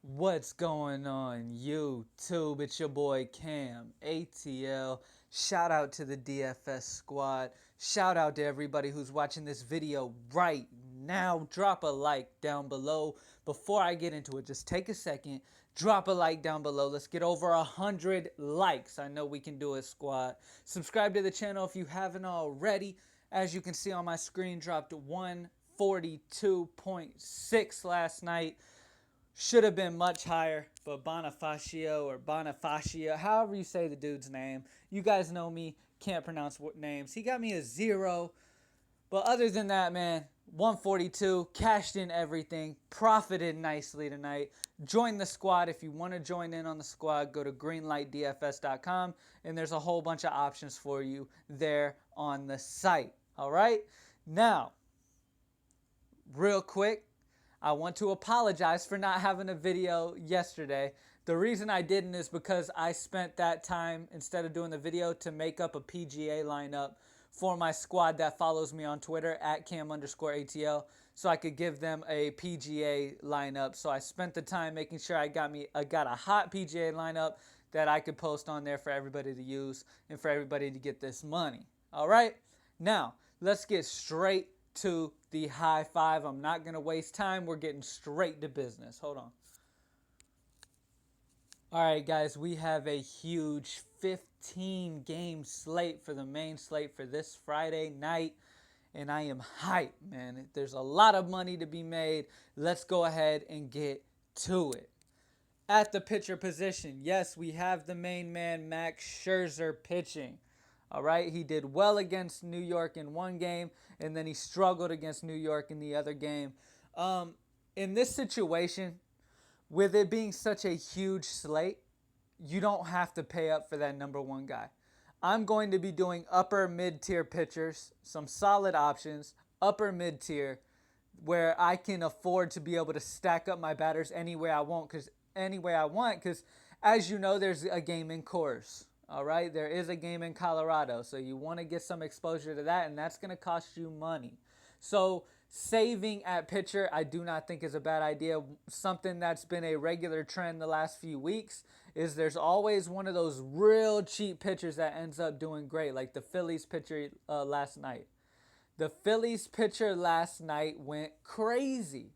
What's going on YouTube? It's your boy Cam ATL. Shout out to the DFS squad. Shout out to everybody who's watching this video right now. Drop a like down below. Before I get into it, just take a second. Drop a like down below. Let's get over 100 likes. I know we can do it, squad. Subscribe to the channel if you haven't already. As you can see on my screen, dropped 142.6 last night. Should have been much higher, but Bonifacio, however you say the dude's name. You guys know me, can't pronounce names. He got me a 0. But other than that, man, 142, cashed in everything, profited nicely tonight. Join the squad. If you want to join in on the squad, go to greenlightdfs.com, and there's a whole bunch of options for you there on the site. All right? Now, real quick, I want to apologize for not having a video yesterday. The reason I didn't is because I spent that time, instead of doing the video, to make up a PGA lineup for my squad that follows me on Twitter at Cam_ATL, so I could give them a PGA lineup. So I spent the time making sure I got a hot PGA lineup that I could post on there for everybody to use and for everybody to get this money. All right? Now, let's get straight to the high five. I'm not going to waste time. We're getting straight to business. Hold on. All right, guys, we have a huge 15-game slate for the main slate for this Friday night, and I am hyped, man. There's a lot of money to be made. Let's go ahead and get to it. At the pitcher position, yes, we have the main man, Max Scherzer, pitching. All right, he did well against New York in one game, and then he struggled against New York in the other game. In this situation, with it being such a huge slate, you don't have to pay up for that number one guy. I'm going to be doing upper mid-tier pitchers, some solid options, upper mid-tier, where I can afford to be able to stack up my batters any way I want, because as you know, there's a game in Coors. All right, there is a game in Colorado, so you want to get some exposure to that, and that's going to cost you money. So saving at pitcher, I do not think is a bad idea. Something that's been a regular trend the last few weeks is there's always one of those real cheap pitchers that ends up doing great, like the Phillies pitcher last night. The Phillies pitcher last night went crazy.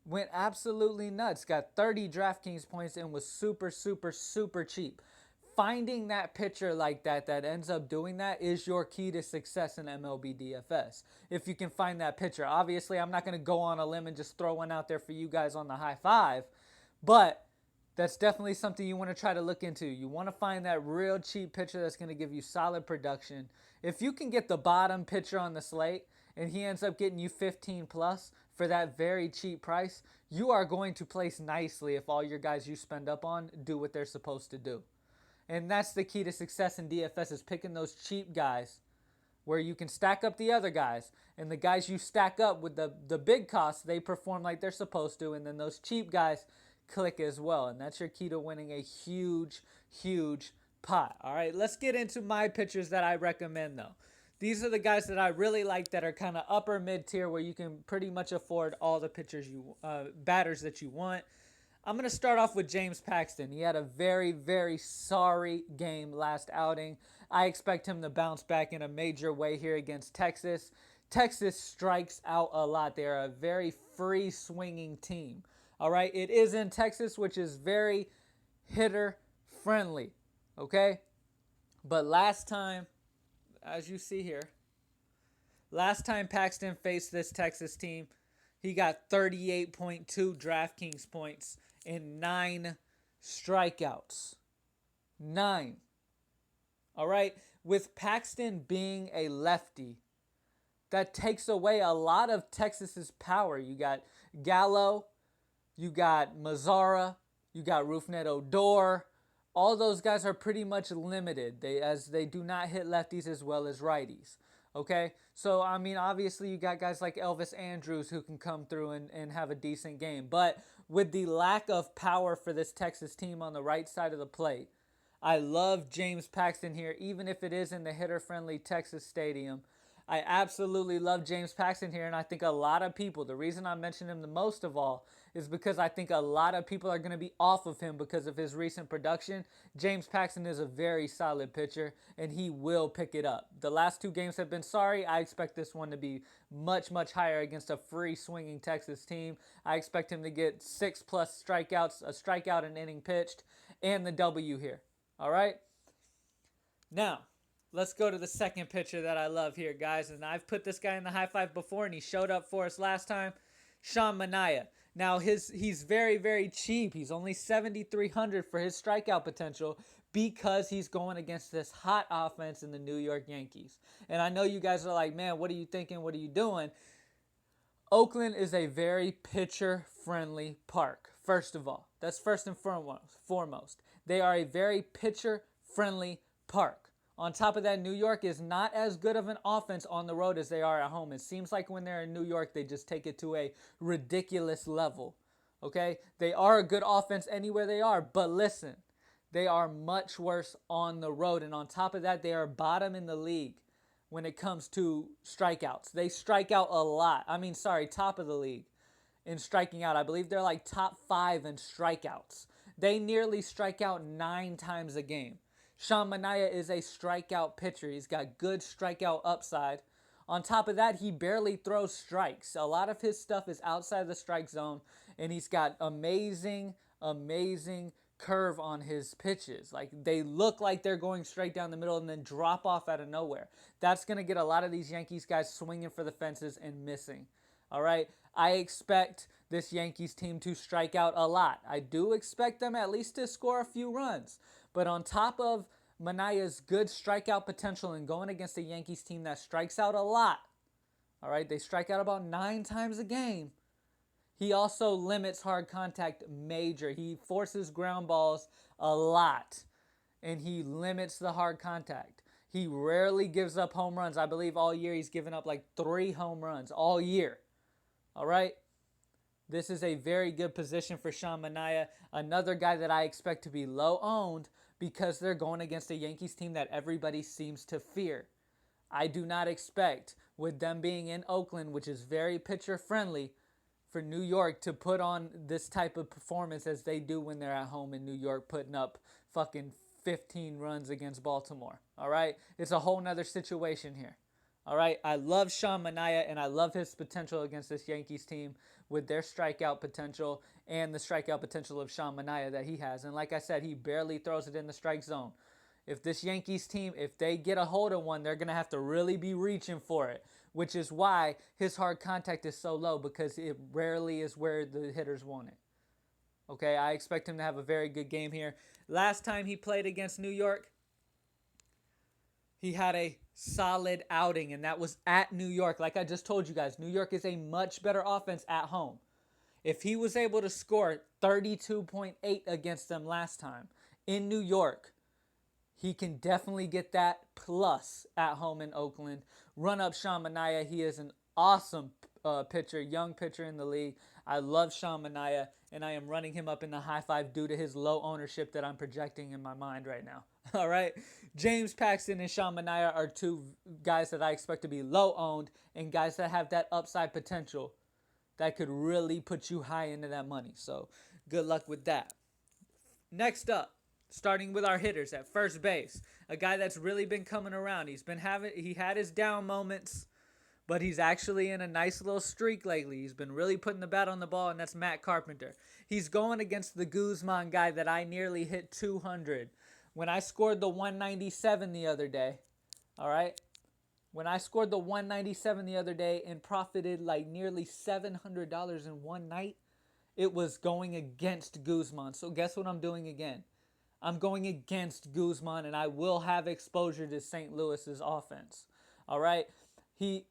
Went absolutely nuts. Got 30 Draftkings points and was super, super, super cheap. Finding that pitcher like that ends up doing that is your key to success in MLB DFS. If you can find that pitcher. Obviously, I'm not going to go on a limb and just throw one out there for you guys on the high five, but that's definitely something you want to try to look into. You want to find that real cheap pitcher that's going to give you solid production. If you can get the bottom pitcher on the slate and he ends up getting you 15 plus for that very cheap price, you are going to place nicely if all your guys you spend up on do what they're supposed to do. And that's the key to success in DFS, is picking those cheap guys where you can stack up the other guys. And the guys you stack up with the big costs, they perform like they're supposed to. And then those cheap guys click as well. And that's your key to winning a huge, huge pot. All right, let's get into my pitchers that I recommend, though. These are the guys that I really like that are kind of upper mid-tier, where you can pretty much afford all the batters that you want. I'm going to start off with James Paxton. He had a very, very sorry game last outing. I expect him to bounce back in a major way here against Texas. Texas strikes out a lot. They are a very free-swinging team. All right, it is in Texas, which is very hitter-friendly, okay? But last time, as you see here, last time Paxton faced this Texas team, he got 38.2 Draftkings points and 9 strikeouts. 9. All right? With Paxton being a lefty, that takes away a lot of Texas's power. You got Gallo, you got Mazzara, you got Rougned Odor. All those guys are pretty much limited, as they do not hit lefties as well as righties. Okay, so I mean, obviously you got guys like Elvis Andrus who can come through and have a decent game. But with the lack of power for this Texas team on the right side of the plate, I love James Paxton here, even if it is in the hitter-friendly Texas stadium. I absolutely love James Paxton here, and I think a lot of people, the reason I mention him the most of all is because I think a lot of people are going to be off of him because of his recent production. James Paxton is a very solid pitcher, and he will pick it up. The last 2 games have been sorry. I expect this one to be much, much higher against a free swinging Texas team. I expect him to get 6+ strikeouts, a strikeout an inning pitched, and the W here. All right? Now, let's go to the second pitcher that I love here, guys. And I've put this guy in the high five before, and he showed up for us last time. Sean Manaea. Now, he's very, very cheap. He's only $7,300 for his strikeout potential because he's going against this hot offense in the New York Yankees. And I know you guys are like, man, what are you thinking? What are you doing? Oakland is a very pitcher-friendly park, first of all. That's first and foremost. They are a very pitcher-friendly park. On top of that, New York is not as good of an offense on the road as they are at home. It seems like when they're in New York, they just take it to a ridiculous level. Okay? They are a good offense anywhere they are, but listen, they are much worse on the road. And on top of that, they are bottom in the league when it comes to strikeouts. They strike out a lot. Top of the league in striking out. I believe they're like top 5 in strikeouts. They nearly strike out 9 times a game. Sean Manaea is a strikeout pitcher. He's got good strikeout upside. On top of that, he barely throws strikes. A lot of his stuff is outside the strike zone, and he's got amazing curve on his pitches. Like, they look like they're going straight down the middle and then drop off out of nowhere. That's going to get a lot of these Yankees guys swinging for the fences and missing. All right? I expect this Yankees team to strike out a lot. I do expect them at least to score a few runs. But on top of Manaea's good strikeout potential and going against a Yankees team that strikes out a lot, all right, they strike out about 9 times a game, he also limits hard contact major. He forces ground balls a lot, and he limits the hard contact. He rarely gives up home runs. I believe all year he's given up like 3 home runs all year. All right? This is a very good position for Sean Manaea. Another guy that I expect to be low owned because they're going against a Yankees team that everybody seems to fear. I do not expect, with them being in Oakland, which is very pitcher friendly, for New York to put on this type of performance as they do when they're at home in New York, putting up fucking 15 runs against Baltimore. All right? It's a whole nother situation here. All right? I love Sean Manaea, and I love his potential against this Yankees team with their strikeout potential and the strikeout potential of Sean Manaea that he has. And like I said, he barely throws it in the strike zone. If this Yankees team, if they get a hold of one, they're going to have to really be reaching for it, which is why his hard contact is so low, because it rarely is where the hitters want it. Okay, I expect him to have a very good game here. Last time he played against New York, he had a solid outing, and that was at New York. Like I just told you guys, New York is a much better offense at home. If he was able to score 32.8 against them last time in New York, he can definitely get that plus at home in Oakland. Run up Sean Manaea. He is an awesome pitcher, young pitcher in the league. I love Sean Manaea, and I am running him up in the high five due to his low ownership that I'm projecting in my mind right now. All right? James Paxton and Sean Manaea are 2 guys that I expect to be low owned and guys that have that upside potential that could really put you high into that money. So good luck with that. Next up, starting with our hitters at first base, a guy that's really been coming around. He had his down moments, but he's actually in a nice little streak lately. He's been really putting the bat on the ball, and that's Matt Carpenter. He's going against the Guzman guy that I nearly hit 200 when I scored the 197 the other day. All right? When I scored the 197 the other day and profited like nearly $700 in one night, it was going against Guzman. So guess what I'm doing again? I'm going against Guzman, and I will have exposure to St. Louis's offense. All right? He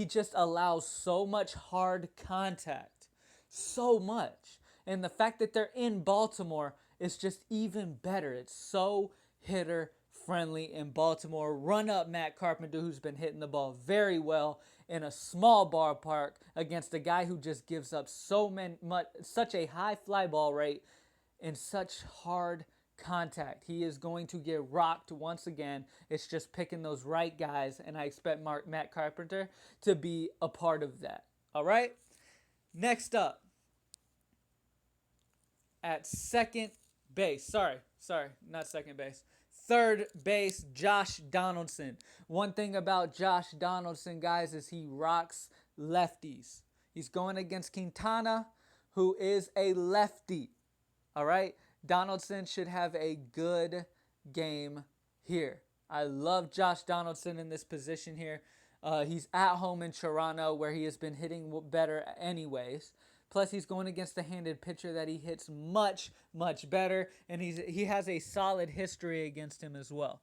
just allows so much hard contact. So much. And the fact that they're in Baltimore is just even better. It's so hitter friendly in Baltimore. Run up Matt Carpenter, who's been hitting the ball very well in a small ballpark against a guy who just gives up such a high fly ball rate and such hard contact. He is going to get rocked once again. It's just picking those right guys, and I expect Matt Carpenter to be a part of that. All right? Next up, At second base, sorry, not second base. Third base, Josh Donaldson. One thing about Josh Donaldson, guys, is he rocks lefties. He's going against Quintana, who is a lefty. All right? Donaldson should have a good game here. I love Josh Donaldson in this position here. He's at home in Toronto, where he has been hitting better anyways. Plus, he's going against a handed pitcher that he hits much, much better, and he has a solid history against him as well.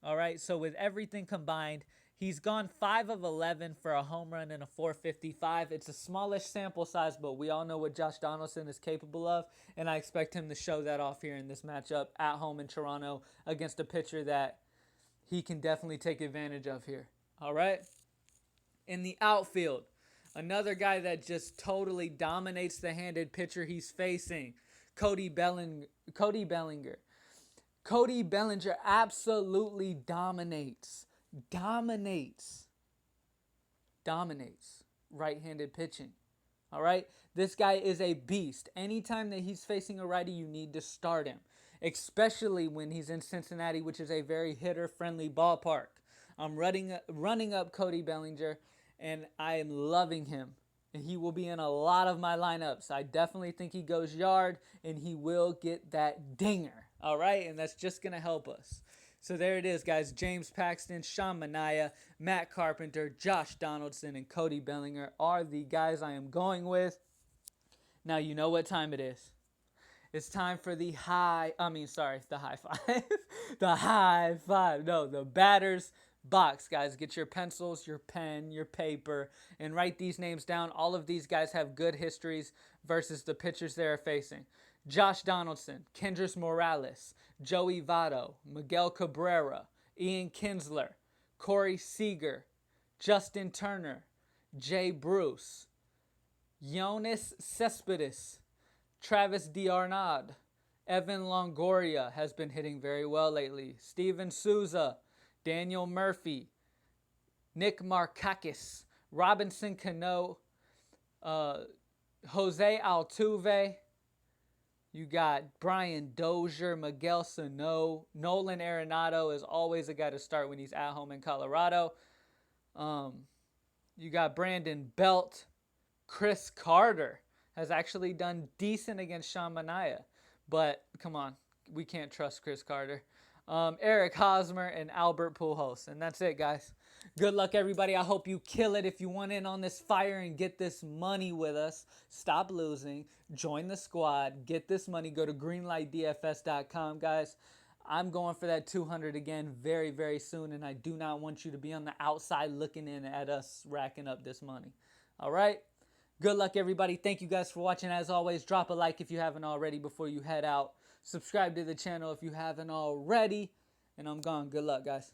All right, so with everything combined, he's gone 5 of 11 for a home run and a 455. It's a smallish sample size, but we all know what Josh Donaldson is capable of, and I expect him to show that off here in this matchup at home in Toronto against a pitcher that he can definitely take advantage of here. All right? In the outfield, another guy that just totally dominates the handed pitcher he's facing, Cody Bellinger. Cody Bellinger absolutely dominates right-handed pitching. All right? This guy is a beast. Anytime that he's facing a righty, you need to start him, especially when he's in Cincinnati, which is a very hitter-friendly ballpark. I'm running up Cody Bellinger, and I am loving him. And he will be in a lot of my lineups. I definitely think he goes yard, and he will get that dinger. All right? And that's just going to help us. So there it is, guys. James Paxton, Sean Manaea, Matt Carpenter, Josh Donaldson, and Cody Bellinger are the guys I am going with. Now you know what time it is. It's time for the high five. The high five. No, the batter's box, guys. Get your pencils, your pen, your paper, and write these names down. All of these guys have good histories versus the pitchers they are facing. Josh Donaldson, Kendrys Morales, Joey Votto, Miguel Cabrera, Ian Kinsler, Corey Seager, Justin Turner, Jay Bruce, Yoenis Cespedes, Travis d'Arnaud, Evan Longoria has been hitting very well lately, Steven Souza, Daniel Murphy, Nick Markakis, Robinson Cano, Jose Altuve. You got Brian Dozier, Miguel Sano, Nolan Arenado is always a guy to start when he's at home in Colorado. You got Brandon Belt. Chris Carter has actually done decent against Sean Manaea, but come on, we can't trust Chris Carter. Eric Hosmer and Albert Pujols, and that's it, guys. Good luck, everybody. I hope you kill it. If you want in on this fire and get this money with us, stop losing, join the squad, get this money, go to greenlightdfs.com, guys. I'm going for that 200 again very, very soon, and I do not want you to be on the outside looking in at us racking up this money. All right? Good luck, everybody. Thank you guys for watching. As always, drop a like if you haven't already before you head out. Subscribe to the channel if you haven't already. And I'm gone. Good luck, guys.